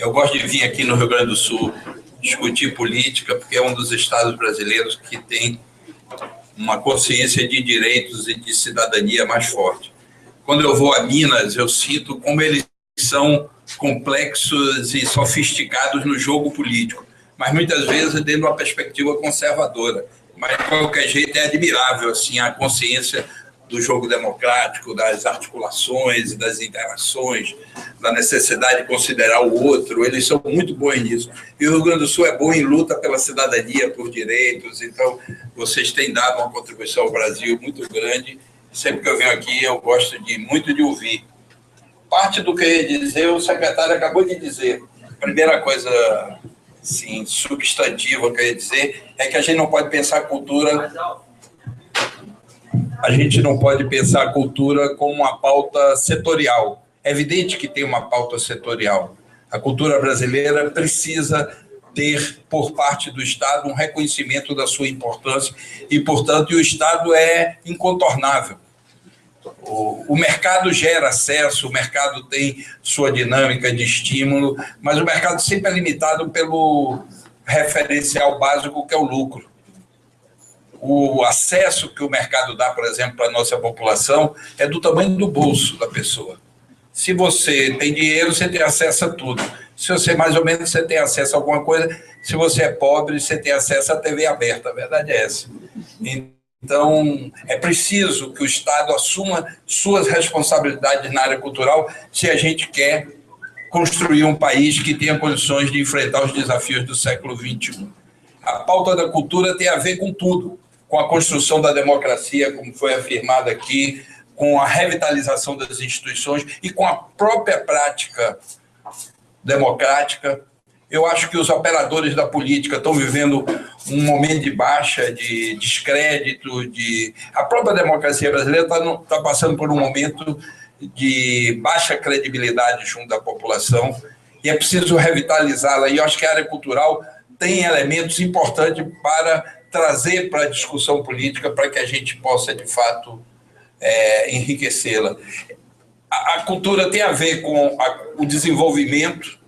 Eu gosto de vir aqui no Rio Grande do Sul discutir política, porque é um dos estados brasileiros que tem uma consciência de direitos e de cidadania mais forte. Quando eu vou a Minas, eu sinto como eles são complexos e sofisticados no jogo político, mas muitas vezes dentro de uma perspectiva conservadora. Mas, de qualquer jeito, é admirável assim, a consciência do jogo democrático, das articulações, das interações, da necessidade de considerar o outro. Eles são muito bons nisso. E o Rio Grande do Sul é bom em luta pela cidadania, por direitos. Então, vocês têm dado uma contribuição ao Brasil muito grande. Sempre que eu venho aqui, eu gosto muito de ouvir. Parte do que eu ia dizer, o secretário acabou de dizer. A primeira coisa assim, substantiva que eu ia dizer é que a gente não pode pensar a cultura... A gente não pode pensar a cultura como uma pauta setorial. É evidente que tem uma pauta setorial. A cultura brasileira precisa ter, por parte do Estado, um reconhecimento da sua importância e, portanto, o Estado é incontornável. O mercado gera acesso, o mercado tem sua dinâmica de estímulo, mas o mercado sempre é limitado pelo referencial básico, que é o lucro. O acesso que o mercado dá, por exemplo, para a nossa população é do tamanho do bolso da pessoa. Se você tem dinheiro, você tem acesso a tudo. Se você, mais ou menos, você tem acesso a alguma coisa. Se você é pobre, você tem acesso à TV aberta. A verdade é essa. Então, é preciso que o Estado assuma suas responsabilidades na área cultural se a gente quer construir um país que tenha condições de enfrentar os desafios do século XXI. A pauta da cultura tem a ver com tudo. Com a construção da democracia, como foi afirmado aqui, com a revitalização das instituições e com a própria prática democrática. Eu acho que os operadores da política estão vivendo um momento de baixa, de descrédito, a própria democracia brasileira está passando por um momento de baixa credibilidade junto da população e é preciso revitalizá-la. E eu acho que a área cultural tem elementos importantes para trazer para a discussão política para que a gente possa, de fato, enriquecê-la. A cultura tem a ver com o desenvolvimento,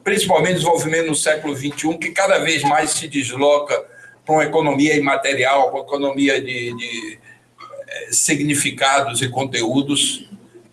principalmente o desenvolvimento no século XXI, que cada vez mais se desloca para uma economia imaterial, para uma economia de significados e conteúdos,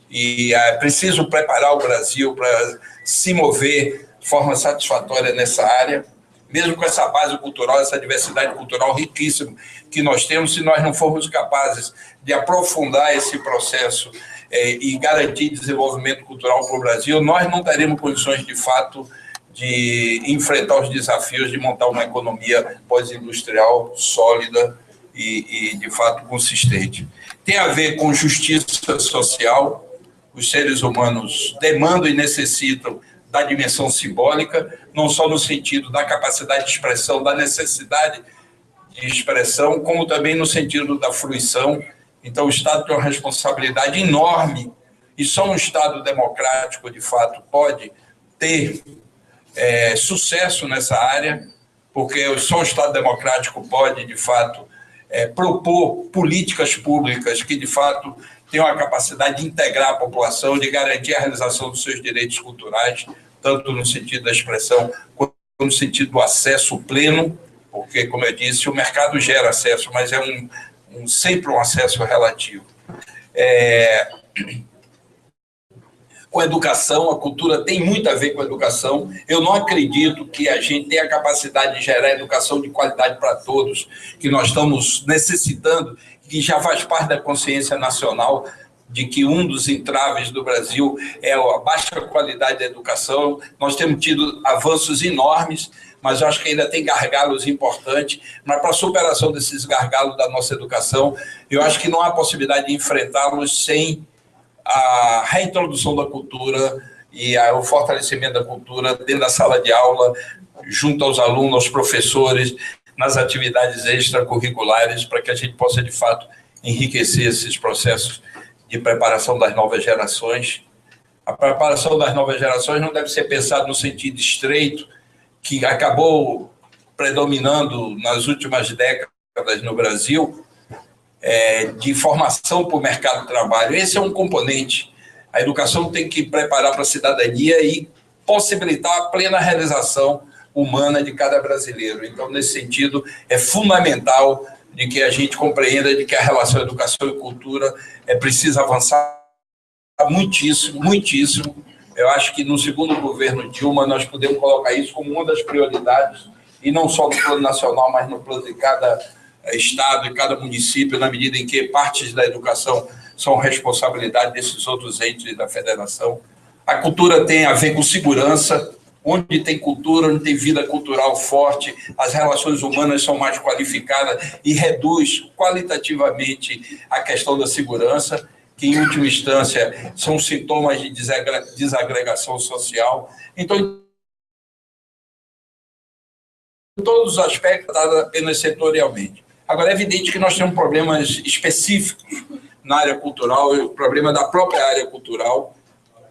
e é preciso preparar o Brasil para se mover de forma satisfatória nessa área, mesmo com essa base cultural, essa diversidade cultural riquíssima que nós temos. Se nós não formos capazes de aprofundar esse processo e garantir desenvolvimento cultural para o Brasil, nós não teremos condições, de fato, de enfrentar os desafios de montar uma economia pós-industrial sólida e, de fato, consistente. Tem a ver com justiça social. Os seres humanos demandam e necessitam da dimensão simbólica, não só no sentido da capacidade de expressão, da necessidade de expressão, como também no sentido da fruição. Então, o Estado tem uma responsabilidade enorme, e só um Estado democrático, de fato, pode ter sucesso nessa área, porque só um Estado democrático pode, de fato, propor políticas públicas que, de fato, tenham a capacidade de integrar a população, de garantir a realização dos seus direitos culturais, tanto no sentido da expressão, quanto no sentido do acesso pleno, porque, como eu disse, o mercado gera acesso, mas é sempre um acesso relativo. Com a educação, a cultura tem muito a ver com a educação. Eu não acredito que a gente tenha a capacidade de gerar educação de qualidade para todos, que nós estamos necessitando, que já faz parte da consciência nacional, de que um dos entraves do Brasil é a baixa qualidade da educação. Nós temos tido avanços enormes, mas eu acho que ainda tem gargalos importantes. Mas para a superação desses gargalos da nossa educação, eu acho que não há possibilidade de enfrentá-los sem a reintrodução da cultura e o fortalecimento da cultura dentro da sala de aula, junto aos alunos, aos professores, nas atividades extracurriculares, para que a gente possa, de fato, enriquecer esses processos de preparação das novas gerações. A preparação das novas gerações não deve ser pensada no sentido estreito, que acabou predominando nas últimas décadas no Brasil, de formação para o mercado de trabalho. Esse é um componente. A educação tem que preparar para a cidadania e possibilitar a plena realização humana de cada brasileiro. Então, nesse sentido, é fundamental de que a gente compreenda de que a relação educação e cultura precisa avançar muitíssimo, muitíssimo. Eu acho que no segundo governo Dilma nós podemos colocar isso como uma das prioridades, e não só no plano nacional, mas no plano de cada estado e cada município, na medida em que partes da educação são responsabilidade desses outros entes da federação. A cultura tem a ver com segurança. Onde tem cultura, onde tem vida cultural forte, as relações humanas são mais qualificadas e reduz qualitativamente a questão da segurança, que, em última instância, são sintomas de desagregação social. Então, em todos os aspectos, apenas setorialmente. Agora, é evidente que nós temos problemas específicos na área cultural, o problema da própria área cultural,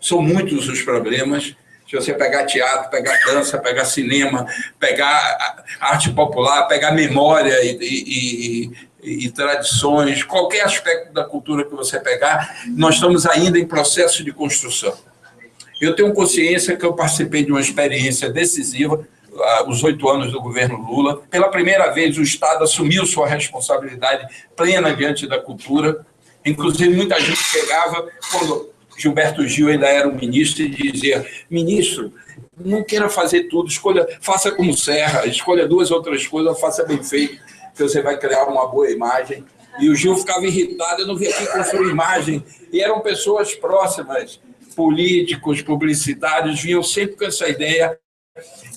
são muitos os problemas. Se você pegar teatro, pegar dança, pegar cinema, pegar arte popular, pegar memória e tradições, qualquer aspecto da cultura que você pegar, nós estamos ainda em processo de construção. Eu tenho consciência que eu participei de uma experiência decisiva, os 8 anos do governo Lula. Pela primeira vez, o Estado assumiu sua responsabilidade plena diante da cultura. Inclusive, muita gente chegava, quando Gilberto Gil ainda era um ministro, e dizia: ministro, não queira fazer tudo, faça como Serra, escolha 2 ou 3 coisas, faça bem feito, que você vai criar uma boa imagem. E o Gil ficava irritado: eu não vim aqui construir imagem. E eram pessoas próximas, políticos, publicitários, vinham sempre com essa ideia,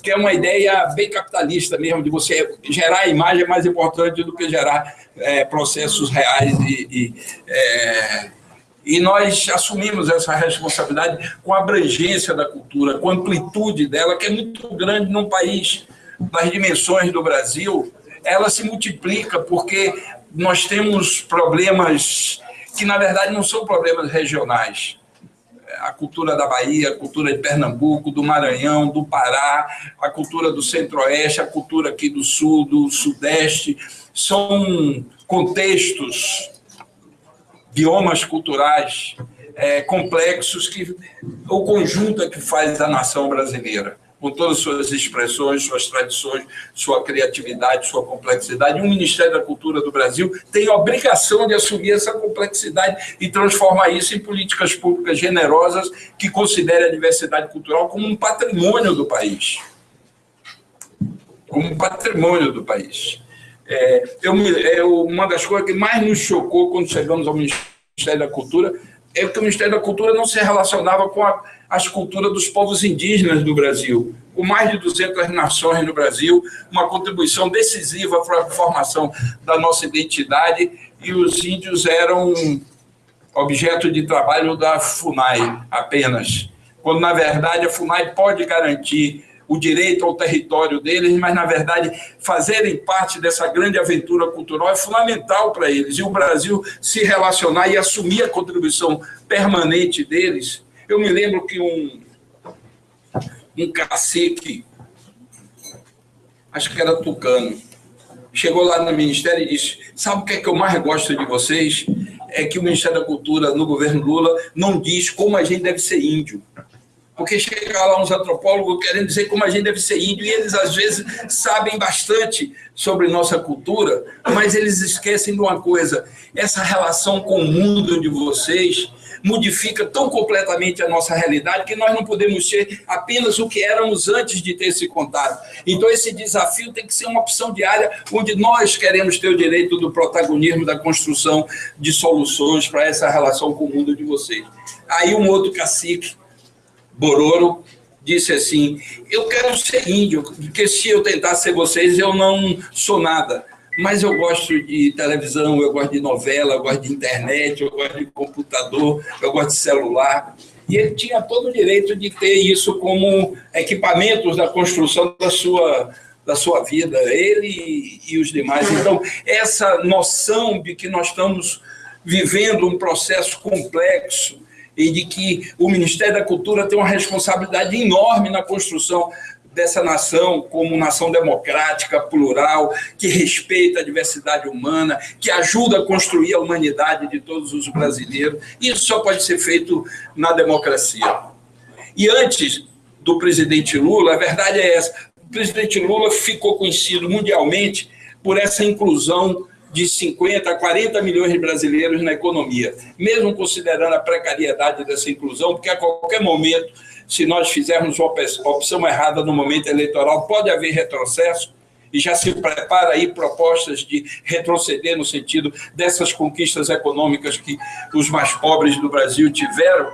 que é uma ideia bem capitalista mesmo, de você gerar a imagem mais importante do que gerar processos reais e nós assumimos essa responsabilidade com a abrangência da cultura, com a amplitude dela, que é muito grande num país das dimensões do Brasil. Ela se multiplica porque nós temos problemas que, na verdade, não são problemas regionais. A cultura da Bahia, a cultura de Pernambuco, do Maranhão, do Pará, a cultura do Centro-Oeste, a cultura aqui do Sul, do Sudeste, são contextos, biomas culturais complexos, que o conjunto é que faz a nação brasileira, com todas as suas expressões, suas tradições, sua criatividade, sua complexidade. O Ministério da Cultura do Brasil tem a obrigação de assumir essa complexidade e transformar isso em políticas públicas generosas que considerem a diversidade cultural como um patrimônio do país. Como um patrimônio do país. Uma das coisas que mais nos chocou quando chegamos ao Ministério da Cultura é que o Ministério da Cultura não se relacionava com as culturas dos povos indígenas do Brasil. Com mais de 200 nações no Brasil, uma contribuição decisiva para a formação da nossa identidade, e os índios eram objeto de trabalho da FUNAI apenas, quando, na verdade, a FUNAI pode garantir o direito ao território deles, mas, na verdade, fazerem parte dessa grande aventura cultural é fundamental para eles. E o Brasil se relacionar e assumir a contribuição permanente deles. Eu me lembro que um cacique, acho que era tucano, chegou lá no Ministério e disse: sabe o que é que eu mais gosto de vocês? É que o Ministério da Cultura, no governo Lula, não diz como a gente deve ser índio. Porque chega lá uns antropólogos querendo dizer como a gente deve ser índio, e eles, às vezes, sabem bastante sobre nossa cultura, mas eles esquecem de uma coisa: essa relação com o mundo de vocês modifica tão completamente a nossa realidade que nós não podemos ser apenas o que éramos antes de ter esse contato. Então, esse desafio tem que ser uma opção diária, onde nós queremos ter o direito do protagonismo, da construção de soluções para essa relação com o mundo de vocês. Aí um outro cacique, Bororo, disse assim: eu quero ser índio, porque se eu tentar ser vocês, eu não sou nada. Mas eu gosto de televisão, eu gosto de novela, eu gosto de internet, eu gosto de computador, eu gosto de celular. E ele tinha todo o direito de ter isso como equipamentos da construção da sua vida, ele e os demais. Então, essa noção de que nós estamos vivendo um processo complexo e de que o Ministério da Cultura tem uma responsabilidade enorme na construção dessa nação como nação democrática, plural, que respeita a diversidade humana, que ajuda a construir a humanidade de todos os brasileiros. Isso só pode ser feito na democracia. E antes do presidente Lula, a verdade é essa. O presidente Lula ficou conhecido mundialmente por essa inclusão de 50 a 40 milhões de brasileiros na economia, mesmo considerando a precariedade dessa inclusão, porque a qualquer momento, se nós fizermos uma opção errada no momento eleitoral, pode haver retrocesso, e já se prepara aí propostas de retroceder no sentido dessas conquistas econômicas que os mais pobres do Brasil tiveram.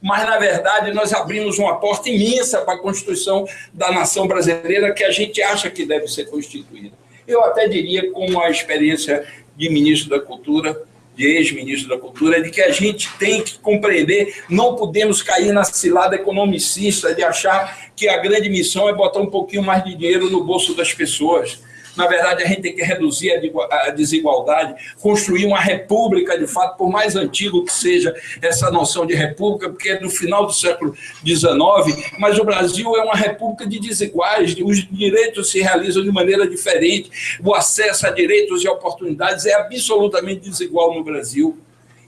Mas, na verdade, nós abrimos uma porta imensa para a constituição da nação brasileira que a gente acha que deve ser constituída. Eu até diria, com a experiência de ministro da Cultura, de ex-ministro da Cultura, de que a gente tem que compreender, não podemos cair na cilada economicista de achar que a grande missão é botar um pouquinho mais de dinheiro no bolso das pessoas. Na verdade, a gente tem que reduzir a desigualdade, construir uma república, de fato, por mais antigo que seja essa noção de república, porque é do final do século XIX, mas o Brasil é uma república de desiguais, os direitos se realizam de maneira diferente, o acesso a direitos e oportunidades é absolutamente desigual no Brasil.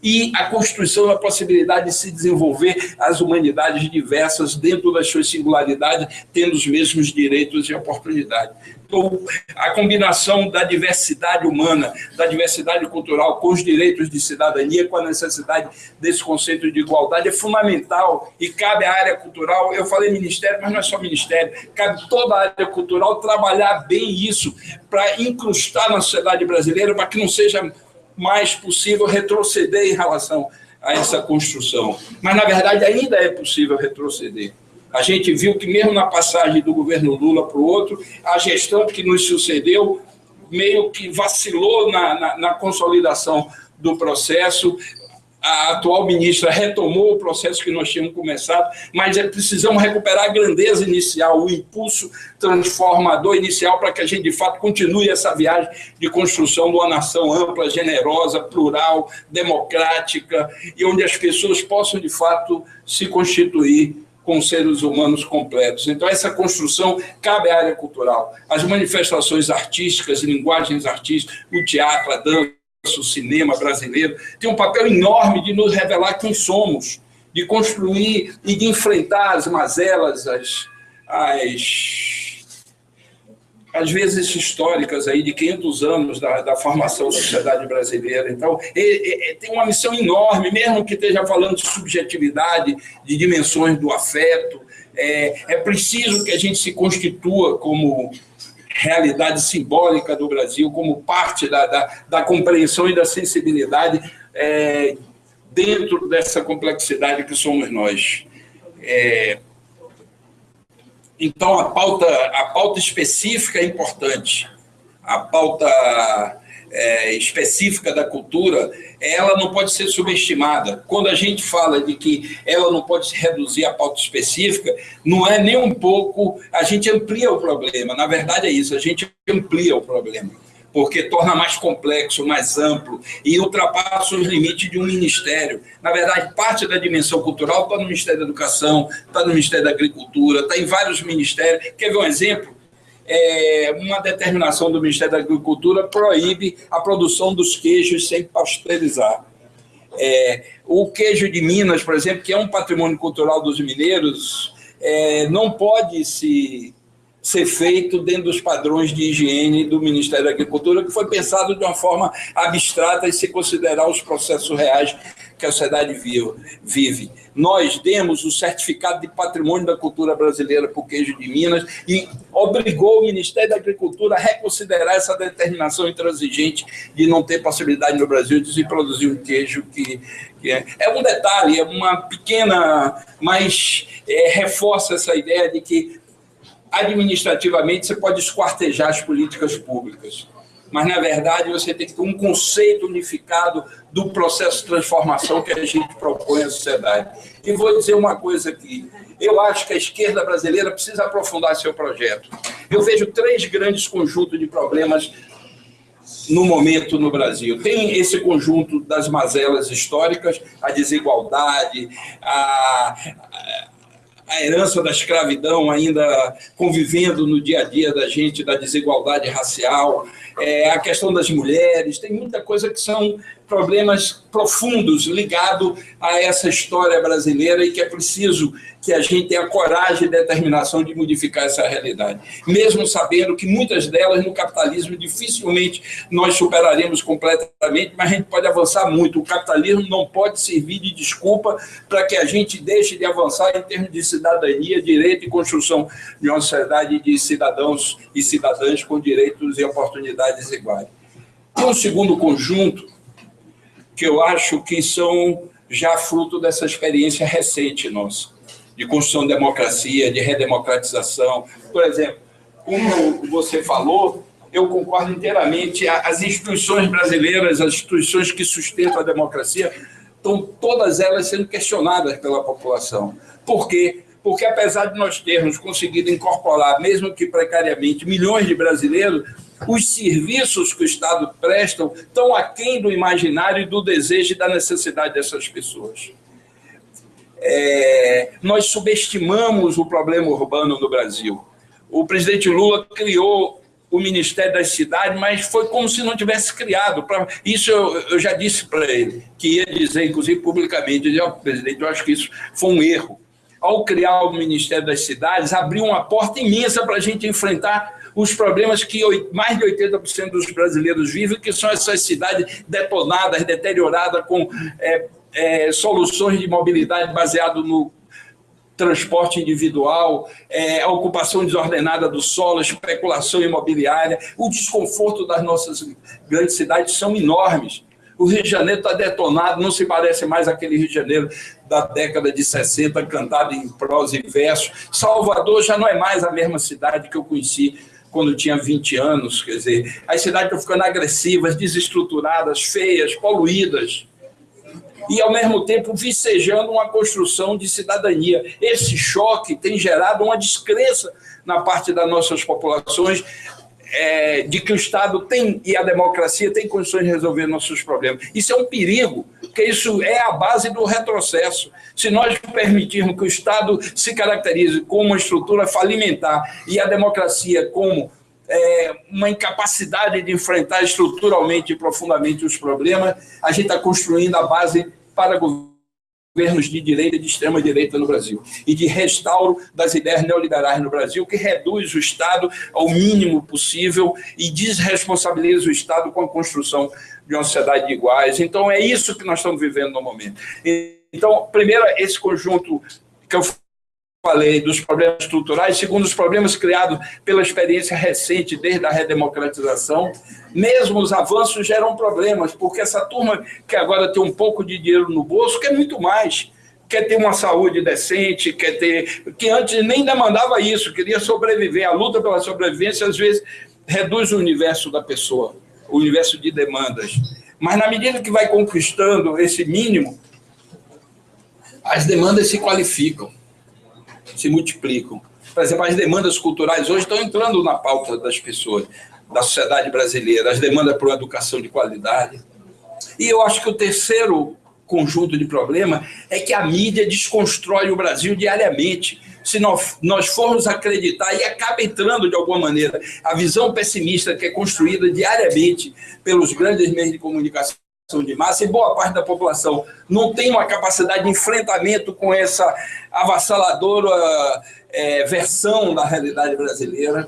E a Constituição é a possibilidade de se desenvolver as humanidades diversas dentro das suas singularidades, tendo os mesmos direitos e oportunidades. Então, a combinação da diversidade humana, da diversidade cultural, com os direitos de cidadania, com a necessidade desse conceito de igualdade, é fundamental e cabe à área cultural, eu falei ministério, mas não é só ministério, cabe toda a área cultural trabalhar bem isso para incrustar na sociedade brasileira, para que não seja mais possível retroceder em relação a essa construção. Mas, na verdade, ainda é possível retroceder. A gente viu que, mesmo na passagem do governo Lula para o outro, a gestão que nos sucedeu meio que vacilou na consolidação do processo. A atual ministra retomou o processo que nós tínhamos começado, mas precisamos recuperar a grandeza inicial, o impulso transformador inicial para que a gente, de fato, continue essa viagem de construção de uma nação ampla, generosa, plural, democrática, e onde as pessoas possam, de fato, se constituir com seres humanos completos. Então, essa construção cabe à área cultural. As manifestações artísticas, linguagens artísticas, o teatro, a dança, o cinema brasileiro, tem um papel enorme de nos revelar quem somos, de construir e de enfrentar as mazelas, às vezes históricas aí de 500 anos da formação da sociedade brasileira. Então, tem uma missão enorme, mesmo que esteja falando de subjetividade, de dimensões do afeto. É preciso que a gente se constitua como realidade simbólica do Brasil, como parte da compreensão e da sensibilidade dentro dessa complexidade que somos nós. Então, a pauta específica é importante. A pauta específica da cultura, ela não pode ser subestimada. Quando a gente fala de que ela não pode se reduzir à pauta específica, não é nem um pouco, a gente amplia o problema. Na verdade é isso, a gente amplia o problema, porque torna mais complexo, mais amplo e ultrapassa os limites de um ministério. Na verdade, parte da dimensão cultural está no Ministério da Educação, está no Ministério da Agricultura, está em vários ministérios. Quer ver um exemplo? Uma determinação do Ministério da Agricultura proíbe a produção dos queijos sem pasteurizar. O queijo de Minas, por exemplo, que é um patrimônio cultural dos mineiros, não pode ser feito dentro dos padrões de higiene do Ministério da Agricultura, que foi pensado de uma forma abstrata e sem considerar os processos reais que a sociedade vive. Nós demos o certificado de patrimônio da cultura brasileira para o queijo de Minas e obrigou o Ministério da Agricultura a reconsiderar essa determinação intransigente de não ter possibilidade no Brasil de se produzir um queijo que é um detalhe, é uma pequena, mas reforça essa ideia de que administrativamente você pode esquartejar as políticas públicas, mas, na verdade, você tem que ter um conceito unificado do processo de transformação que a gente propõe à sociedade. E vou dizer uma coisa aqui. Eu acho que a esquerda brasileira precisa aprofundar seu projeto. Eu vejo 3 grandes conjuntos de problemas no momento no Brasil. Tem esse conjunto das mazelas históricas, a desigualdade, a herança da escravidão ainda convivendo no dia a dia da gente, da desigualdade racial, a questão das mulheres, tem muita coisa que são problemas profundos ligados a essa história brasileira e que é preciso que a gente tenha coragem e determinação de modificar essa realidade. Mesmo sabendo que muitas delas no capitalismo dificilmente nós superaremos completamente, mas a gente pode avançar muito. O capitalismo não pode servir de desculpa para que a gente deixe de avançar em termos de cidadania, direito e construção de uma sociedade de cidadãos e cidadãs com direitos e oportunidades iguais. Tem um segundo conjunto que eu acho que são já fruto dessa experiência recente nossa, de construção de democracia, de redemocratização. Por exemplo, como você falou, eu concordo inteiramente, as instituições brasileiras, as instituições que sustentam a democracia, estão todas elas sendo questionadas pela população. Por quê? Porque apesar de nós termos conseguido incorporar, mesmo que precariamente, milhões de brasileiros, os serviços que o Estado presta estão aquém do imaginário e do desejo e da necessidade dessas pessoas. Nós subestimamos o problema urbano no Brasil. O presidente Lula criou o Ministério das Cidades, mas foi como se não tivesse criado. Isso eu já disse para ele, que ia dizer, inclusive publicamente, presidente, eu acho que isso foi um erro. Ao criar o Ministério das Cidades, abriu uma porta imensa para a gente enfrentar os problemas que mais de 80% dos brasileiros vivem, que são essas cidades detonadas, deterioradas, com soluções de mobilidade baseadas no transporte individual, a ocupação desordenada do solo, a especulação imobiliária, o desconforto das nossas grandes cidades são enormes. O Rio de Janeiro está detonado, não se parece mais aquele Rio de Janeiro da década de 60, cantado em prosa e verso. Salvador já não é mais a mesma cidade que eu conheci quando eu tinha 20 anos. Quer dizer, as cidades estão ficando agressivas, desestruturadas, feias, poluídas. E, ao mesmo tempo, vicejando uma construção de cidadania. Esse choque tem gerado uma descrença na parte das nossas populações de que o Estado tem, e a democracia tem condições de resolver nossos problemas. Isso é um perigo, porque isso é a base do retrocesso. Se nós permitirmos que o Estado se caracterize como uma estrutura falimentar e a democracia como uma incapacidade de enfrentar estruturalmente e profundamente os problemas, a gente está construindo a base para governos de direita e de extrema-direita no Brasil, e de restauro das ideias neoliberais no Brasil, que reduz o Estado ao mínimo possível e desresponsabiliza o Estado com a construção de uma sociedade de iguais. Então, é isso que nós estamos vivendo no momento. Então, primeiro, esse conjunto que eu falei dos problemas estruturais, segundo os problemas criados pela experiência recente desde a redemocratização, mesmo os avanços geram problemas, porque essa turma que agora tem um pouco de dinheiro no bolso quer muito mais, quer ter uma saúde decente, que antes nem demandava isso, queria sobreviver. A luta pela sobrevivência, às vezes, reduz o universo da pessoa, o universo de demandas. Mas, na medida que vai conquistando esse mínimo, as demandas se qualificam, se multiplicam. Por exemplo, as demandas culturais hoje estão entrando na pauta das pessoas, da sociedade brasileira, as demandas por uma educação de qualidade. E eu acho que o terceiro conjunto de problema é que a mídia desconstrói o Brasil diariamente. Se nós formos acreditar, e acaba entrando de alguma maneira, a visão pessimista que é construída diariamente pelos grandes meios de comunicação de massa, e boa parte da população não tem uma capacidade de enfrentamento com essa avassaladora versão da realidade brasileira,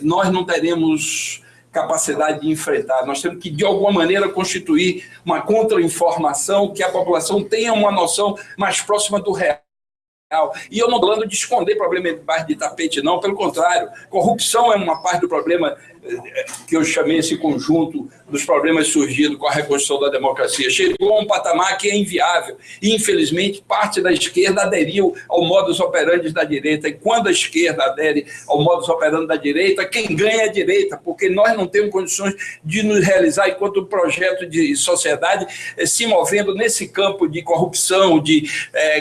nós não teremos capacidade de enfrentar. Nós temos que, de alguma maneira, constituir uma contra-informação, que a população tenha uma noção mais próxima do real. E eu não estou falando de esconder problema debaixo de tapete, não, pelo contrário. Corrupção é uma parte do problema que eu chamei esse conjunto dos problemas surgidos com a reconstrução da democracia. Chegou a um patamar que é inviável. E, infelizmente, parte da esquerda aderiu ao modus operandi da direita. E quando a esquerda adere ao modus operandi da direita, quem ganha é a direita, porque nós não temos condições de nos realizar enquanto projeto de sociedade se movendo nesse campo de corrupção, de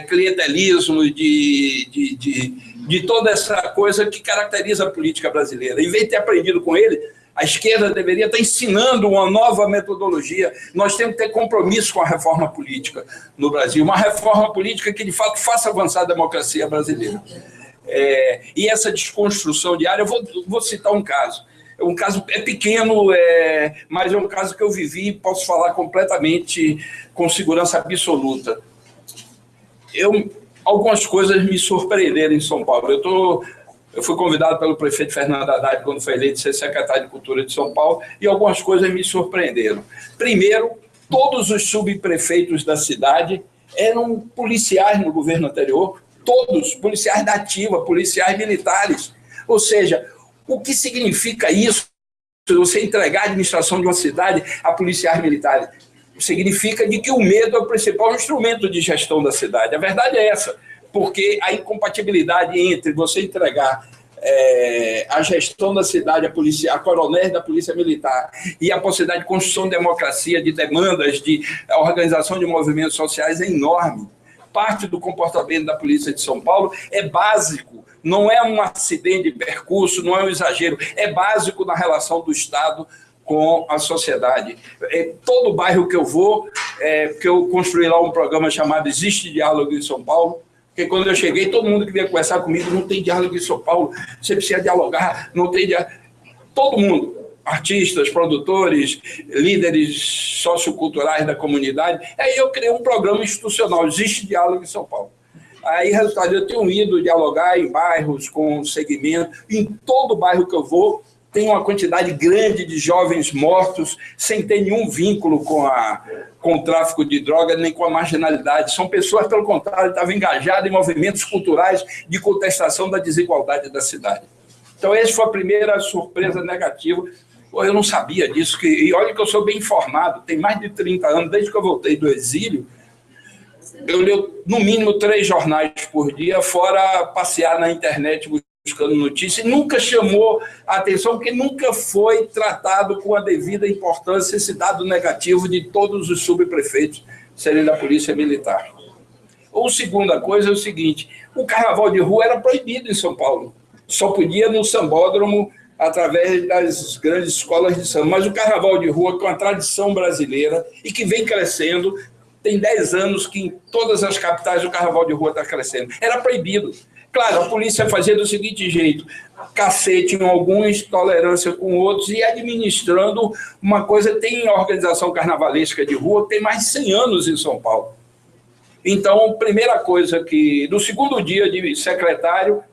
clientelismo, de toda essa coisa que caracteriza a política brasileira. Em vez de ter aprendido com ele, a esquerda deveria estar ensinando uma nova metodologia. Nós temos que ter compromisso com a reforma política no Brasil, uma reforma política que, de fato, faça avançar a democracia brasileira. E essa desconstrução diária, eu vou citar um caso. um caso é pequeno, mas é um caso que eu vivi e posso falar completamente com segurança absoluta. Algumas coisas me surpreenderam em São Paulo. Eu fui convidado pelo prefeito Fernando Haddad, quando foi eleito, ser secretário de Cultura de São Paulo, e algumas coisas me surpreenderam. Primeiro, todos os subprefeitos da cidade eram policiais no governo anterior, todos, policiais da ativa, policiais militares. Ou seja, o que significa isso, você entregar a administração de uma cidade a policiais militares? Significa de que o medo é o principal instrumento de gestão da cidade. A verdade é essa, porque a incompatibilidade entre você entregar a gestão da cidade a coronéis da Polícia Militar e a possibilidade de construção de democracia, de demandas, de organização de movimentos sociais é enorme. Parte do comportamento da Polícia de São Paulo é básico, não é um acidente de percurso, não é um exagero, é básico na relação do Estado com a sociedade. Todo bairro que eu vou, que eu construí lá um programa chamado Existe Diálogo em São Paulo, porque quando eu cheguei, todo mundo queria conversar comigo, não tem diálogo em São Paulo, você precisa dialogar, não tem diálogo. Todo mundo, artistas, produtores, líderes socioculturais da comunidade. Aí eu criei um programa institucional, Existe Diálogo em São Paulo. Aí, resultado, eu tenho ido dialogar em bairros com segmento, em todo bairro que eu vou, tem uma quantidade grande de jovens mortos sem ter nenhum vínculo com o tráfico de droga nem com a marginalidade. São pessoas, pelo contrário, estavam engajadas em movimentos culturais de contestação da desigualdade da cidade. Então, essa foi a primeira surpresa negativa. Eu não sabia disso, e olha que eu sou bem informado, tem mais de 30 anos, desde que eu voltei do exílio, eu leio no mínimo 3 jornais por dia, fora passear na internet buscando notícias, e nunca chamou a atenção, porque nunca foi tratado com a devida importância esse dado negativo de todos os subprefeitos serem da Polícia Militar. Ou segunda coisa é o seguinte, o carnaval de rua era proibido em São Paulo, só podia no sambódromo, através das grandes escolas de samba, mas o carnaval de rua, que é uma tradição brasileira e que vem crescendo, tem 10 anos que em todas as capitais o carnaval de rua está crescendo. Era proibido. Claro, a polícia fazia do seguinte jeito, cacete em alguns, tolerância com outros, e administrando uma coisa. Tem organização carnavalesca de rua, tem mais de 100 anos em São Paulo. Então, primeira coisa que, no segundo dia de secretário,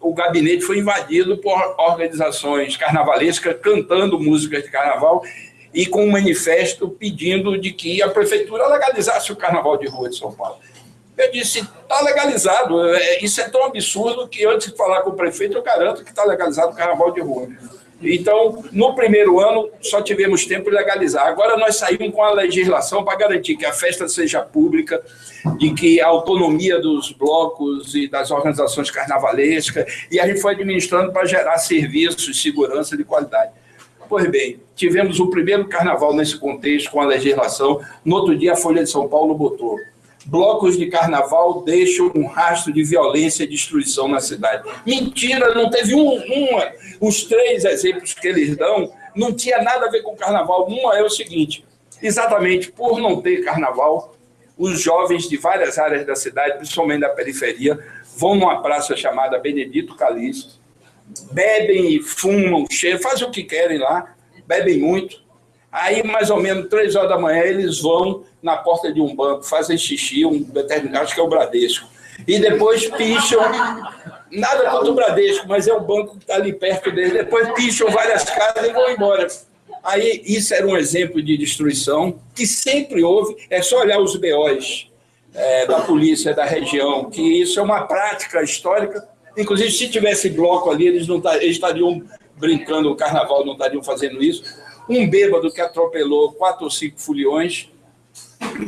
o gabinete foi invadido por organizações carnavalescas cantando músicas de carnaval e com um manifesto pedindo de que a prefeitura legalizasse o carnaval de rua de São Paulo. Eu disse, está legalizado, isso é tão absurdo que antes de falar com o prefeito eu garanto que está legalizado o carnaval de rua. Então, no primeiro ano, só tivemos tempo de legalizar. Agora nós saímos com a legislação para garantir que a festa seja pública, de que a autonomia dos blocos e das organizações carnavalescas, e a gente foi administrando para gerar serviços, segurança de qualidade. Pois bem, tivemos o primeiro carnaval nesse contexto, com a legislação. No outro dia, a Folha de São Paulo botou: blocos de carnaval deixam um rastro de violência e destruição na cidade. Mentira, não teve os 3 exemplos que eles dão, não tinha nada a ver com carnaval. Uma é o seguinte, exatamente por não ter carnaval, os jovens de várias áreas da cidade, principalmente da periferia, vão numa praça chamada Benedito Calixto, bebem, fumam, cheiram, fazem o que querem lá, bebem muito. Aí, mais ou menos, 3 horas da manhã, eles vão na porta de um banco, fazem xixi, acho que é o Bradesco, e depois picham, nada contra o Bradesco, mas é o banco que está ali perto deles, depois picham várias casas e vão embora. Aí, isso era um exemplo de destruição que sempre houve, é só olhar os BOs da polícia da região, que isso é uma prática histórica. Inclusive, se tivesse bloco ali, eles estariam brincando o carnaval, não estariam fazendo isso. Um bêbado que atropelou 4 ou 5 foliões,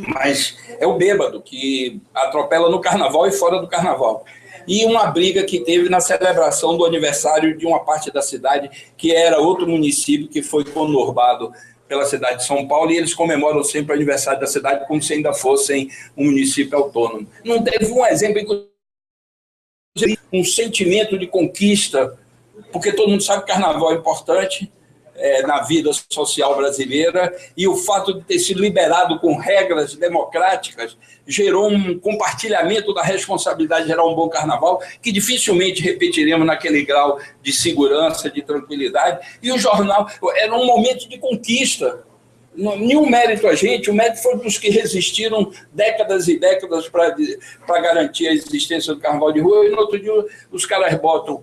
mas é o bêbado que atropela no carnaval e fora do carnaval. E uma briga que teve na celebração do aniversário de uma parte da cidade, que era outro município que foi conurbado pela cidade de São Paulo, e eles comemoram sempre o aniversário da cidade como se ainda fossem um município autônomo. Não teve um exemplo, inclusive, um sentimento de conquista, porque todo mundo sabe que o carnaval é importante, na vida social brasileira, e o fato de ter sido liberado com regras democráticas gerou um compartilhamento da responsabilidade de gerar um bom carnaval, que dificilmente repetiremos naquele grau de segurança, de tranquilidade. E o jornal era um momento de conquista. Nenhum mérito a gente, o mérito foi dos que resistiram décadas e décadas para garantir a existência do carnaval de rua, e no outro dia os caras botam...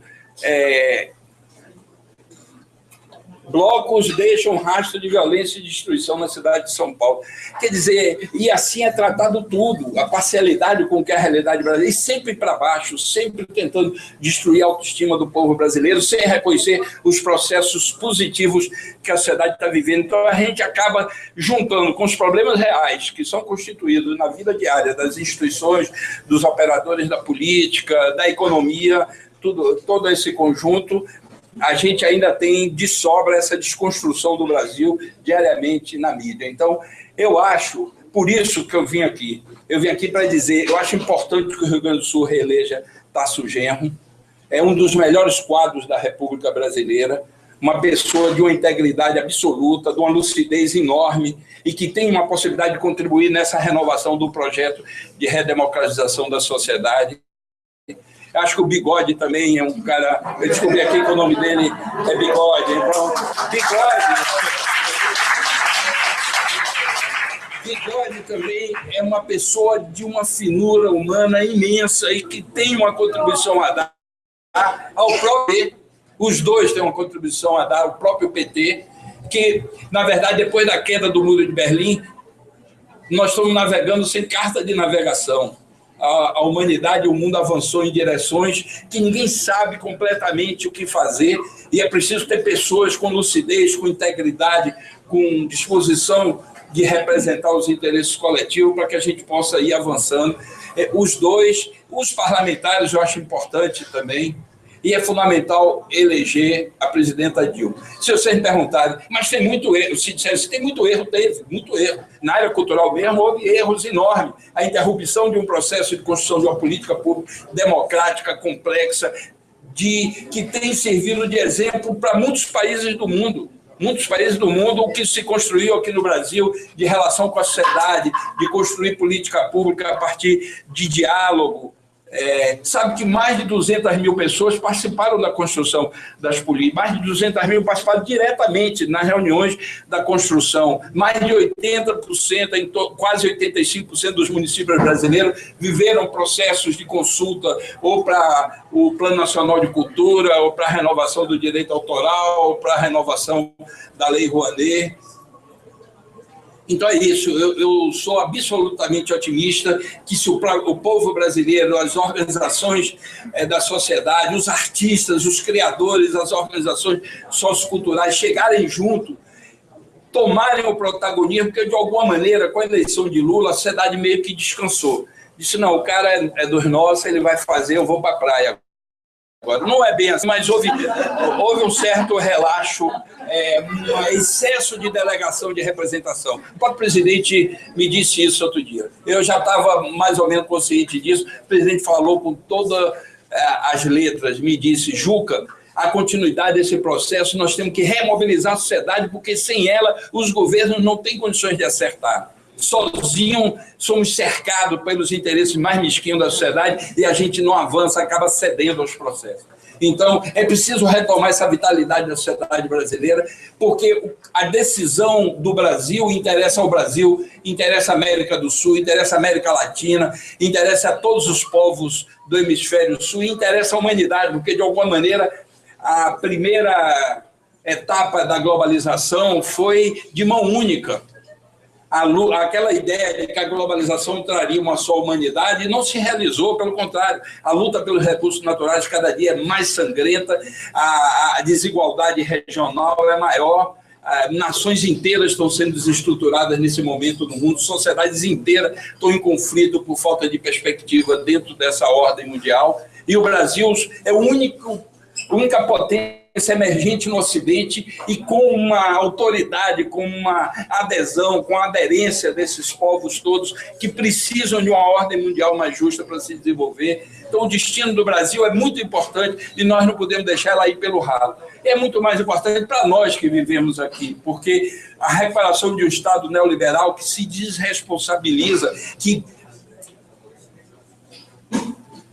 blocos deixam rastro de violência e destruição na cidade de São Paulo. Quer dizer, e assim é tratado tudo, a parcialidade com que a realidade brasileira, e sempre para baixo, sempre tentando destruir a autoestima do povo brasileiro, sem reconhecer os processos positivos que a sociedade está vivendo. Então, a gente acaba juntando com os problemas reais que são constituídos na vida diária das instituições, dos operadores da política, da economia, todo esse conjunto. A gente ainda tem de sobra essa desconstrução do Brasil diariamente na mídia. Então, eu acho, por isso que eu vim aqui para dizer, eu acho importante que o Rio Grande do Sul reeleja Tasso Genro, é um dos melhores quadros da República Brasileira, uma pessoa de uma integridade absoluta, de uma lucidez enorme e que tem uma possibilidade de contribuir nessa renovação do projeto de redemocratização da sociedade. Acho que o Bigode também é um cara... Eu descobri aqui que o nome dele é Bigode. Então, Bigode também é uma pessoa de uma finura humana imensa e que tem uma contribuição a dar ao próprio... Os dois têm uma contribuição a dar ao próprio PT, que, na verdade, depois da queda do Muro de Berlim, nós estamos navegando sem carta de navegação. A humanidade, o mundo avançou em direções que ninguém sabe completamente o que fazer, e é preciso ter pessoas com lucidez, com integridade, com disposição de representar os interesses coletivos para que a gente possa ir avançando. Os dois, os parlamentares, eu acho importante também, e é fundamental eleger a presidenta Dilma. Se vocês me perguntarem, mas tem muito erro, se disserem, se tem muito erro, teve muito erro. Na área cultural mesmo, houve erros enormes. A interrupção de um processo de construção de uma política pública democrática, complexa, que tem servido de exemplo para muitos países do mundo. Muitos países do mundo, o que se construiu aqui no Brasil de relação com a sociedade, de construir política pública a partir de diálogo. Sabe que mais de 200 mil pessoas participaram da construção das políticas, mais de 200 mil participaram diretamente nas reuniões da construção, mais de 80%, quase 85% dos municípios brasileiros viveram processos de consulta ou para o Plano Nacional de Cultura, ou para a renovação do direito autoral, ou para a renovação da Lei Rouanet. Então é isso, eu sou absolutamente otimista que se o povo brasileiro, as organizações da sociedade, os artistas, os criadores, as organizações socioculturais chegarem junto, tomarem o protagonismo, porque de alguma maneira, com a eleição de Lula, a sociedade meio que descansou. Disse, não, o cara é dos nossos, ele vai fazer, eu vou para a praia. Agora, não é bem assim, mas houve um certo relaxo, um excesso de delegação de representação. O próprio presidente me disse isso outro dia. Eu já estava mais ou menos consciente disso. O presidente falou com todas as letras, me disse, Juca, a continuidade desse processo, nós temos que remobilizar a sociedade, porque sem ela os governos não têm condições de acertar. Sozinho somos cercados pelos interesses mais mesquinhos da sociedade e a gente não avança, acaba cedendo aos processos. Então, é preciso retomar essa vitalidade da sociedade brasileira, porque a decisão do Brasil interessa ao Brasil, interessa a América do Sul, interessa a América Latina, interessa a todos os povos do hemisfério sul, interessa a humanidade, porque, de alguma maneira, a primeira etapa da globalização foi de mão única. Aquela ideia de que a globalização traria uma só humanidade não se realizou, pelo contrário. A luta pelos recursos naturais cada dia é mais sangrenta, a desigualdade regional é maior, nações inteiras estão sendo desestruturadas nesse momento no mundo, sociedades inteiras estão em conflito por falta de perspectiva dentro dessa ordem mundial, e o Brasil é a única potência emergente no Ocidente e com uma autoridade, com uma adesão, com a aderência desses povos todos que precisam de uma ordem mundial mais justa para se desenvolver, Então, o destino do Brasil é muito importante e nós não podemos deixar ela ir pelo ralo. É muito mais importante para nós que vivemos aqui, porque a recuperação de um Estado neoliberal que se desresponsabiliza, que...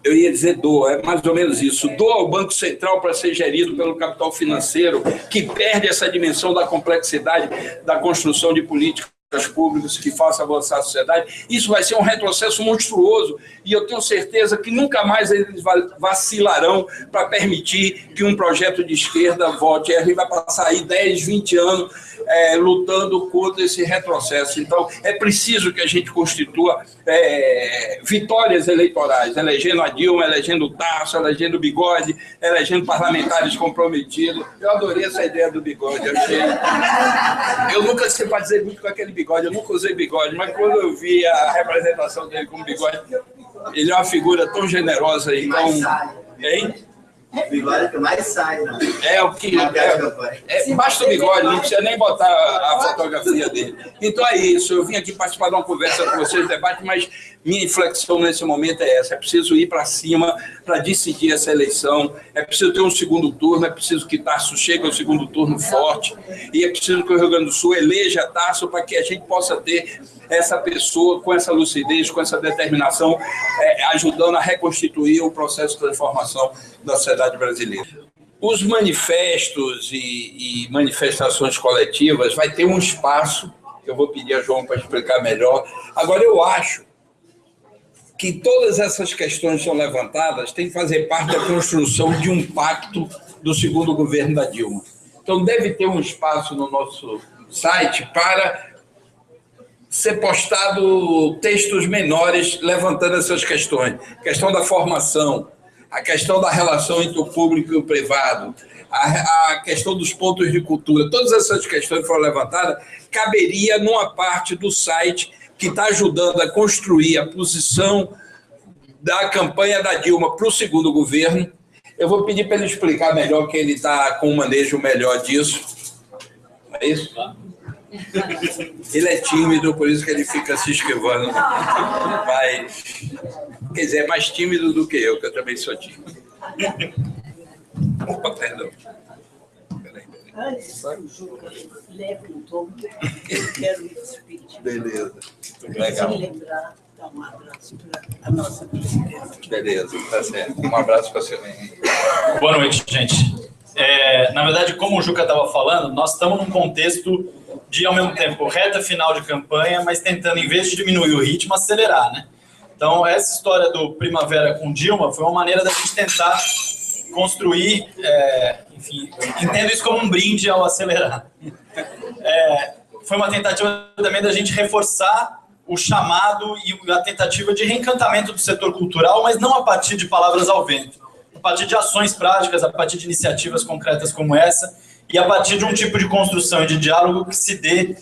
Eu ia dizer doa, é mais ou menos isso. Doa ao Banco Central para ser gerido pelo capital financeiro, que perde essa dimensão da complexidade da construção de políticas públicas que façam avançar a sociedade. Isso vai ser um retrocesso monstruoso e eu tenho certeza que nunca mais eles vacilarão para permitir que um projeto de esquerda volte. A gente vai passar aí 10, 20 anos lutando contra esse retrocesso. Então, é preciso que a gente constitua vitórias eleitorais, elegendo a Dilma, elegendo o Tasso, elegendo o Bigode, elegendo parlamentares comprometidos. Eu adorei essa ideia do Bigode. Eu nunca simpatizei muito com aquele Bigode, eu nunca usei bigode, mas quando eu vi a representação dele com bigode, ele é uma figura tão generosa e tão... Hein? O bigode é o que mais sai, né? É o que... Basta o bigode, não precisa nem botar a fotografia dele. Então é isso, eu vim aqui participar de uma conversa com vocês, debate, mas minha inflexão nesse momento é essa, é preciso ir para cima para decidir essa eleição, é preciso ter um segundo turno, é preciso que Tasso chegue ao segundo turno forte, e é preciso que o Rio Grande do Sul eleja Tasso para que a gente possa ter essa pessoa com essa lucidez, com essa determinação, ajudando a reconstituir o processo de transformação da sociedade brasileira. Os manifestos e manifestações coletivas vai ter um espaço, que eu vou pedir a João para explicar melhor. Agora, eu acho que todas essas questões que são levantadas têm que fazer parte da construção de um pacto do segundo governo da Dilma. Então, deve ter um espaço no nosso site para ser postado textos menores levantando essas questões. A questão da formação, a questão da relação entre o público e o privado, a questão dos pontos de cultura, todas essas questões que foram levantadas, caberia numa parte do site que está ajudando a construir a posição da campanha da Dilma para o segundo governo. Eu vou pedir para ele explicar melhor, que ele está com um manejo melhor disso. É isso? Ele é tímido, por isso que ele fica se esquivando. Mas, quer dizer, é mais tímido do que eu também sou tímido. Opa, perdão. Antes que o Juca leve um tom, eu quero me despedir. Beleza. Legal. Sem lembrar, dar um abraço para a nossa presidente. Beleza, tá certo. Um abraço para você também. Boa noite, gente. Na verdade, como o Juca estava falando, nós estamos num contexto de, ao mesmo tempo, reta final de campanha, mas tentando, em vez de diminuir o ritmo, acelerar, né? Então, essa história do Primavera com Dilma foi uma maneira da gente tentar construir, enfim, entendo isso como um brinde ao acelerar. Foi uma tentativa também da gente reforçar o chamado e a tentativa de reencantamento do setor cultural, mas não a partir de palavras ao vento, a partir de ações práticas, a partir de iniciativas concretas como essa, e a partir de um tipo de construção e de diálogo que se dê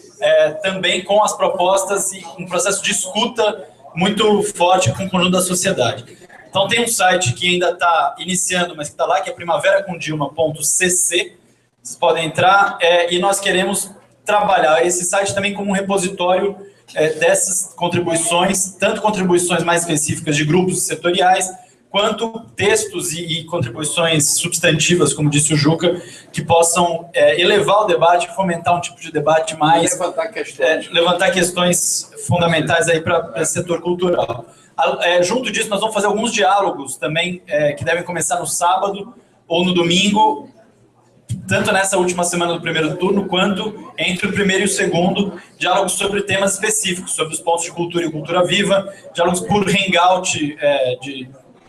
também com as propostas e um processo de escuta muito forte com o conjunto da sociedade. Então tem um site que ainda está iniciando, mas que está lá, que é primaveracomdilma.cc, vocês podem entrar, e nós queremos trabalhar esse site também como um repositório dessas contribuições, tanto contribuições mais específicas de grupos setoriais, quanto textos e contribuições substantivas, como disse o Juca, que possam elevar o debate, fomentar um tipo de debate mais... levantar questões fundamentais aí para esse setor cultural. Junto disso, nós vamos fazer alguns diálogos também, que devem começar no sábado ou no domingo, tanto nessa última semana do primeiro turno, quanto entre o primeiro e o segundo, diálogos sobre temas específicos, sobre os pontos de cultura e cultura viva, diálogos por hangout,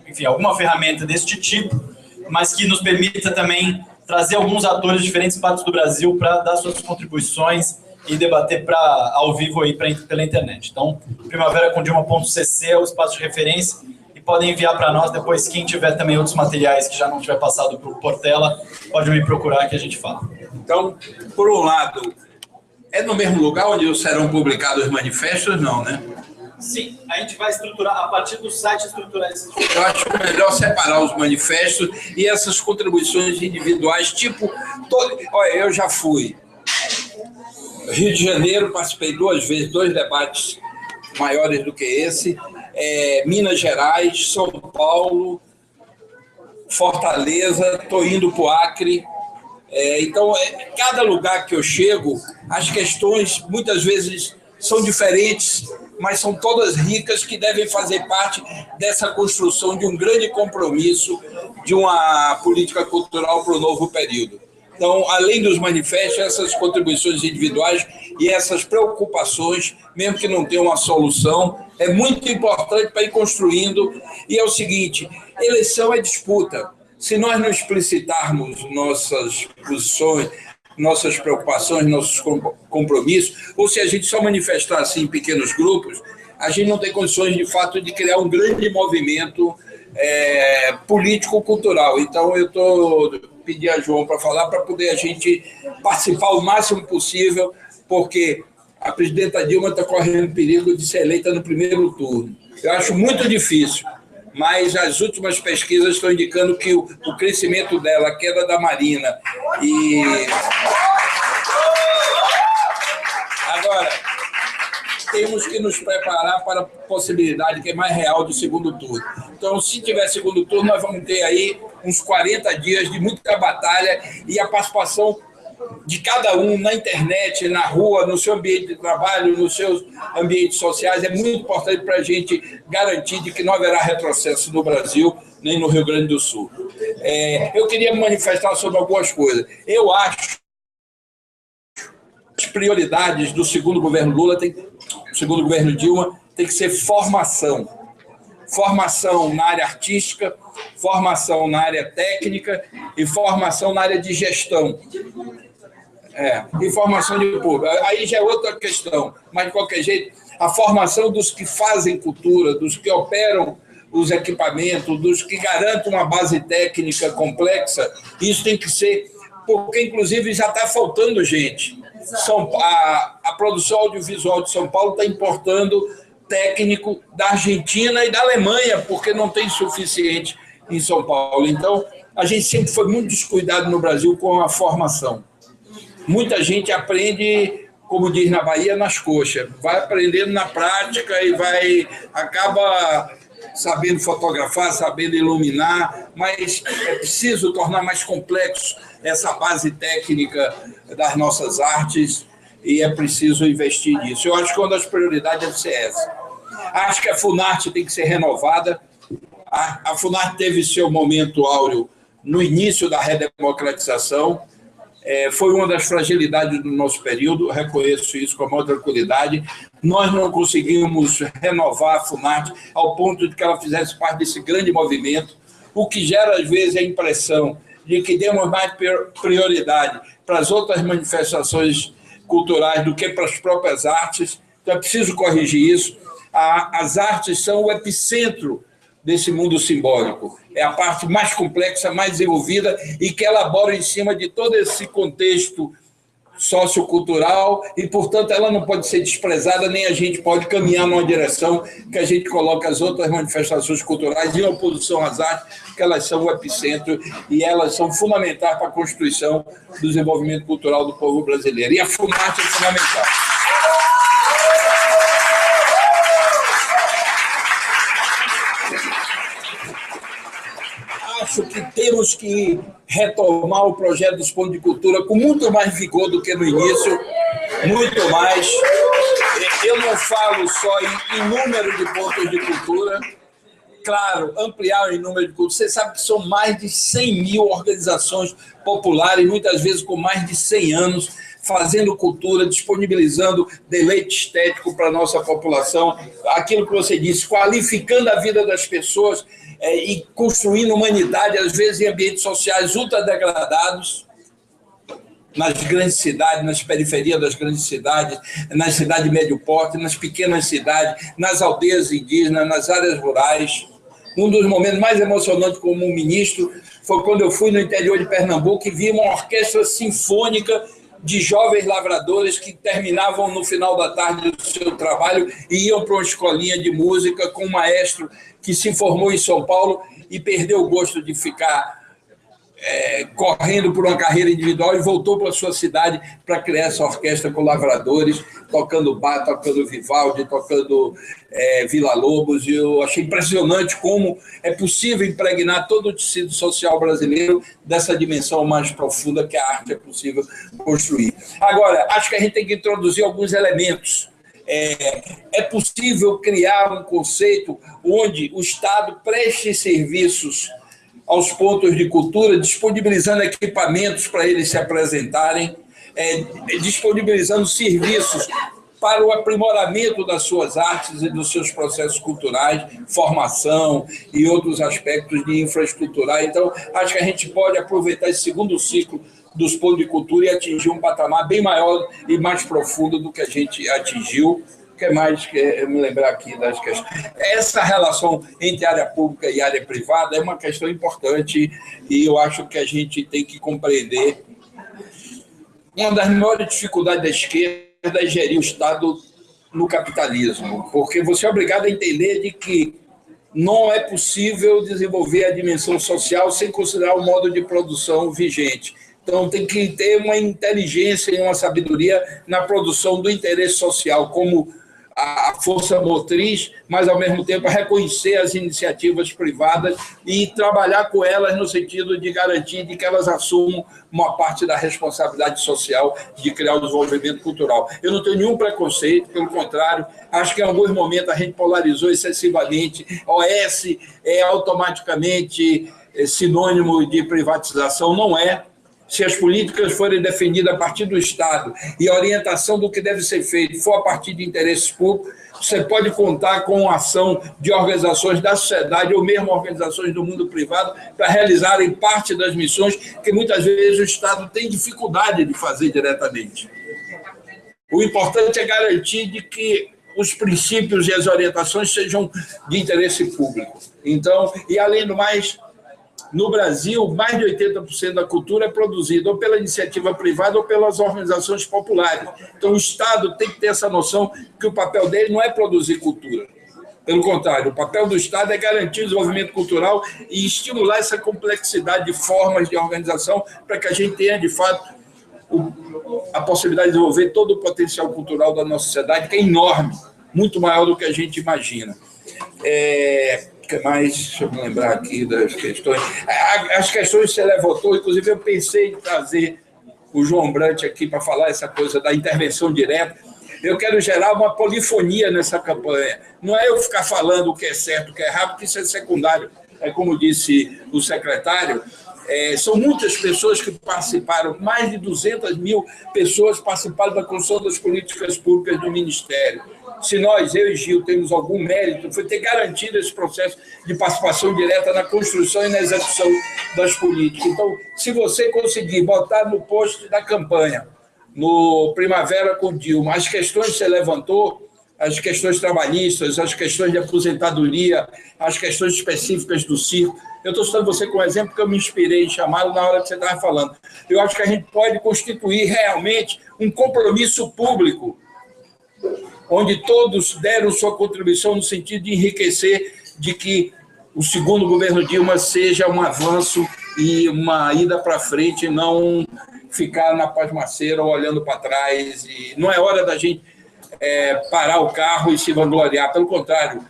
enfim, alguma ferramenta deste tipo, mas que nos permita também trazer alguns atores de diferentes partes do Brasil para dar suas contribuições e debater ao vivo aí pela internet. Então, primaveracomdilma.cc é o espaço de referência e podem enviar para nós depois, quem tiver também outros materiais que já não tiver passado por Portela, pode me procurar que a gente fala. Então, por um lado, é no mesmo lugar onde serão publicados os manifestos? Não, né? Sim, a gente vai estruturar, a partir do site, estruturar esses... Eu acho melhor separar os manifestos e essas contribuições individuais, tipo... Olha, eu já fui. Rio de Janeiro, participei 2 vezes, 2 debates maiores do que esse. Minas Gerais, São Paulo, Fortaleza, estou indo para o Acre. Então, cada lugar que eu chego, as questões muitas vezes são diferentes, mas são todas ricas, que devem fazer parte dessa construção de um grande compromisso de uma política cultural para o novo período. Então, além dos manifestos, essas contribuições individuais e essas preocupações, mesmo que não tenham uma solução, é muito importante para ir construindo. E é o seguinte, eleição é disputa. Se nós não explicitarmos nossas posições, nossas preocupações, nossos compromissos, ou se a gente só manifestar assim em pequenos grupos, a gente não tem condições, de fato, de criar um grande movimento político-cultural. Então, eu estou pedindo a João para falar, para poder a gente participar o máximo possível, porque a presidenta Dilma está correndo perigo de ser eleita no primeiro turno. Eu acho muito difícil, mas as últimas pesquisas estão indicando que o crescimento dela, a queda da Marina e... Agora, temos que nos preparar para a possibilidade, que é mais real, do segundo turno. Então, se tiver segundo turno, nós vamos ter aí uns 40 dias de muita batalha, e a participação de cada um na internet, na rua, no seu ambiente de trabalho, nos seus ambientes sociais, é muito importante para a gente garantir de que não haverá retrocesso no Brasil, nem no Rio Grande do Sul. Eu queria me manifestar sobre algumas coisas. Eu acho que as prioridades do segundo governo Lula, segundo governo Dilma, tem que ser formação. Formação na área artística, formação na área técnica e formação na área de gestão. E formação de público. Aí já é outra questão, mas, de qualquer jeito, a formação dos que fazem cultura, dos que operam os equipamentos, dos que garantem uma base técnica complexa, isso tem que ser, porque, inclusive, já está faltando gente. A produção audiovisual de São Paulo está importando técnico da Argentina e da Alemanha, porque não tem suficiente em São Paulo. Então, a gente sempre foi muito descuidado no Brasil com a formação. Muita gente aprende, como diz na Bahia, nas coxas. Vai aprendendo na prática e acaba sabendo fotografar, sabendo iluminar, mas é preciso tornar mais complexo essa base técnica das nossas artes, e é preciso investir nisso. Eu acho que uma das prioridades deve ser essa. Acho que a Funarte tem que ser renovada. A Funarte teve seu momento áureo no início da redemocratização. Foi uma das fragilidades do nosso período, reconheço isso com a maior tranquilidade. Nós não conseguimos renovar a Funarte ao ponto de que ela fizesse parte desse grande movimento, o que gera, às vezes, a impressão de que demos mais prioridade para as outras manifestações culturais do que para as próprias artes. Então, é preciso corrigir isso. As artes são o epicentro desse mundo simbólico. É a parte mais complexa, mais desenvolvida, e que elabora em cima de todo esse contexto sociocultural, e, portanto, ela não pode ser desprezada, nem a gente pode caminhar numa direção que a gente coloca as outras manifestações culturais em oposição às artes, porque elas são o epicentro e elas são fundamentais para a constituição do desenvolvimento cultural do povo brasileiro. E a Funarte é fundamental. Acho que temos que retomar o projeto dos pontos de cultura com muito mais vigor do que no início, muito mais. Eu não falo só em número de pontos de cultura, claro, ampliar o número de cultura. Você sabe que são mais de 100 mil organizações populares, muitas vezes com mais de 100 anos, fazendo cultura, disponibilizando deleite estético para a nossa população, aquilo que você disse, qualificando a vida das pessoas, e construindo humanidade, às vezes em ambientes sociais ultradegradados, nas grandes cidades, nas periferias das grandes cidades, nas cidades de médio porte, nas pequenas cidades, nas aldeias indígenas, nas áreas rurais. Um dos momentos mais emocionantes como ministro foi quando eu fui no interior de Pernambuco e vi uma orquestra sinfônica de jovens lavradores que terminavam no final da tarde do seu trabalho e iam para uma escolinha de música com um maestro que se formou em São Paulo e perdeu o gosto de ficar correndo por uma carreira individual e voltou para a sua cidade para criar essa orquestra com lavradores, tocando Bach, tocando Vivaldi, tocando Villa-Lobos. E eu achei impressionante como é possível impregnar todo o tecido social brasileiro dessa dimensão mais profunda que a arte é possível construir. Agora, acho que a gente tem que introduzir alguns elementos. É possível criar um conceito onde o Estado preste serviços aos pontos de cultura, disponibilizando equipamentos para eles se apresentarem, disponibilizando serviços para o aprimoramento das suas artes e dos seus processos culturais, formação e outros aspectos de infraestrutura. Então, acho que a gente pode aproveitar esse segundo ciclo dos pontos de cultura e atingir um patamar bem maior e mais profundo do que a gente atingiu. O que mais que me lembrar aqui das questões? Essa relação entre área pública e área privada é uma questão importante e eu acho que a gente tem que compreender. Uma das maiores dificuldades da esquerda é gerir o Estado no capitalismo, porque você é obrigado a entender de que não é possível desenvolver a dimensão social sem considerar o modo de produção vigente. Então, tem que ter uma inteligência e uma sabedoria na produção do interesse social como a força motriz, mas, ao mesmo tempo, reconhecer as iniciativas privadas e trabalhar com elas no sentido de garantir de que elas assumam uma parte da responsabilidade social de criar o desenvolvimento cultural. Eu não tenho nenhum preconceito, pelo contrário, acho que em alguns momentos a gente polarizou excessivamente. OS é automaticamente sinônimo de privatização, não é. Se as políticas forem defendidas a partir do Estado e a orientação do que deve ser feito for a partir de interesses públicos, você pode contar com a ação de organizações da sociedade ou mesmo organizações do mundo privado para realizarem parte das missões que muitas vezes o Estado tem dificuldade de fazer diretamente. O importante é garantir de que os princípios e as orientações sejam de interesse público. Então, e além do mais, no Brasil, mais de 80% da cultura é produzida ou pela iniciativa privada ou pelas organizações populares. Então, o Estado tem que ter essa noção que o papel dele não é produzir cultura. Pelo contrário, o papel do Estado é garantir o desenvolvimento cultural e estimular essa complexidade de formas de organização para que a gente tenha, de fato, a possibilidade de desenvolver todo o potencial cultural da nossa sociedade, que é enorme, muito maior do que a gente imagina. O que mais? Deixa eu me lembrar aqui das questões. As questões que você levantou, inclusive eu pensei em trazer o João Brant aqui para falar essa coisa da intervenção direta. Eu quero gerar uma polifonia nessa campanha. Não é eu ficar falando o que é certo, o que é errado, porque isso é secundário. É como disse o secretário, são muitas pessoas que participaram, mais de 200 mil pessoas participaram da construção das políticas públicas do Ministério. Se nós, eu e Gil, temos algum mérito, foi ter garantido esse processo de participação direta na construção e na execução das políticas. Então, se você conseguir botar no post da campanha, no Primavera com Dilma, as questões que você levantou, as questões trabalhistas, as questões de aposentadoria, as questões específicas do circo. Eu estou citando você como exemplo porque eu me inspirei em chamá-lo na hora que você estava falando. Eu acho que a gente pode constituir realmente um compromisso público, onde todos deram sua contribuição no sentido de enriquecer, de que o segundo governo Dilma seja um avanço e uma ida para frente, não ficar na pasmaceira ou olhando para trás. E não é hora da gente parar o carro e se vangloriar. Pelo contrário,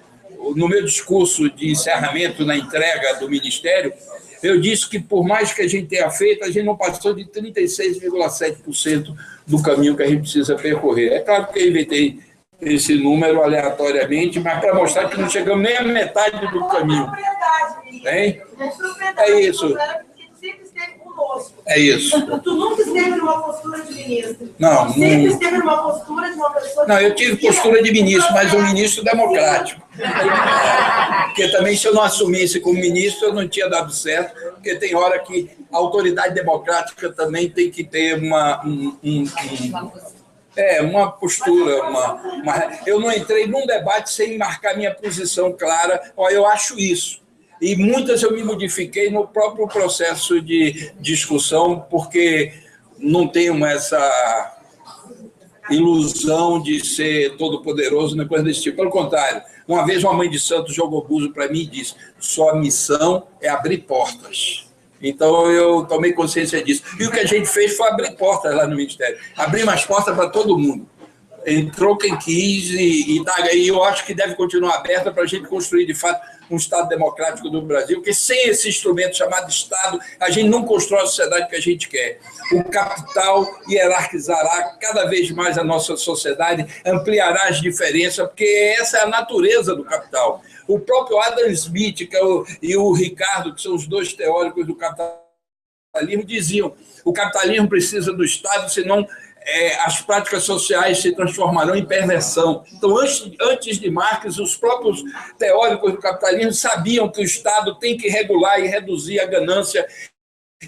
no meu discurso de encerramento na entrega do Ministério, eu disse que, por mais que a gente tenha feito, a gente não passou de 36,7% do caminho que a gente precisa percorrer. É claro que eu inventei esse número aleatoriamente, mas para mostrar que não chegamos nem à metade do caminho. Hein? É isso. É isso. Tu nunca esteve numa postura de ministro. Não, sempre esteve numa postura de uma pessoa... Não, eu tive postura de ministro, mas um ministro democrático. Porque também, se eu não assumisse como ministro, eu não tinha dado certo, porque tem hora que a autoridade democrática também tem que ter uma postura. Eu não entrei num debate sem marcar minha posição clara. Eu acho isso. E muitas eu me modifiquei no próprio processo de discussão, porque não tenho essa ilusão de ser todo-poderoso, nem coisa desse tipo. Pelo contrário, uma vez uma mãe de santo jogou buzo para mim e disse: sua missão é abrir portas. Então, eu tomei consciência disso. E o que a gente fez foi abrir portas lá no Ministério. Abrir mais portas para todo mundo. Entrou quem quis e eu acho que deve continuar aberta para a gente construir, de fato, um Estado democrático do Brasil, porque sem esse instrumento chamado Estado, a gente não constrói a sociedade que a gente quer. O capital hierarquizará cada vez mais a nossa sociedade, ampliará as diferenças, porque essa é a natureza do capital. O próprio Adam Smith e o Ricardo, que são os dois teóricos do capitalismo, diziam: o capitalismo precisa do Estado, senão as práticas sociais se transformarão em perversão. Então, antes de Marx, os próprios teóricos do capitalismo sabiam que o Estado tem que regular e reduzir a ganância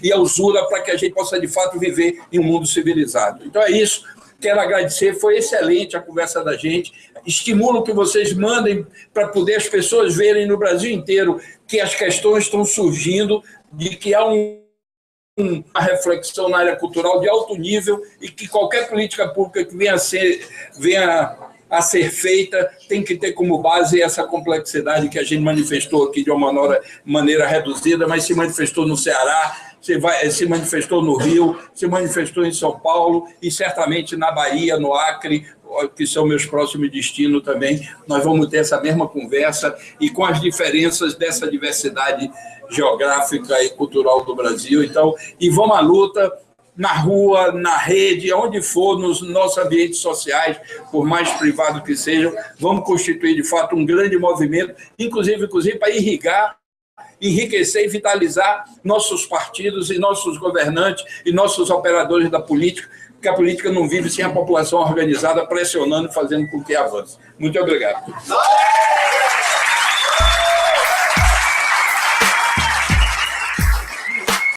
e a usura para que a gente possa, de fato, viver em um mundo civilizado. Então, é isso. Quero agradecer, foi excelente a conversa da gente. Estimulo que vocês mandem para poder as pessoas verem no Brasil inteiro que as questões estão surgindo, de que há uma reflexão na área cultural de alto nível e que qualquer política pública que venha a ser feita tem que ter como base essa complexidade que a gente manifestou aqui de uma maneira reduzida, mas se manifestou no Ceará, se manifestou no Rio, se manifestou em São Paulo e certamente na Bahia, no Acre, que são meus próximos destinos também. Nós vamos ter essa mesma conversa e com as diferenças dessa diversidade geográfica e cultural do Brasil. Então, e vamos à luta, na rua, na rede, onde for, nos nossos ambientes sociais, por mais privado que sejam, vamos constituir, de fato, um grande movimento, inclusive para enriquecer e vitalizar nossos partidos e nossos governantes e nossos operadores da política, porque a política não vive sem a população organizada pressionando e fazendo com que avance. Muito obrigado.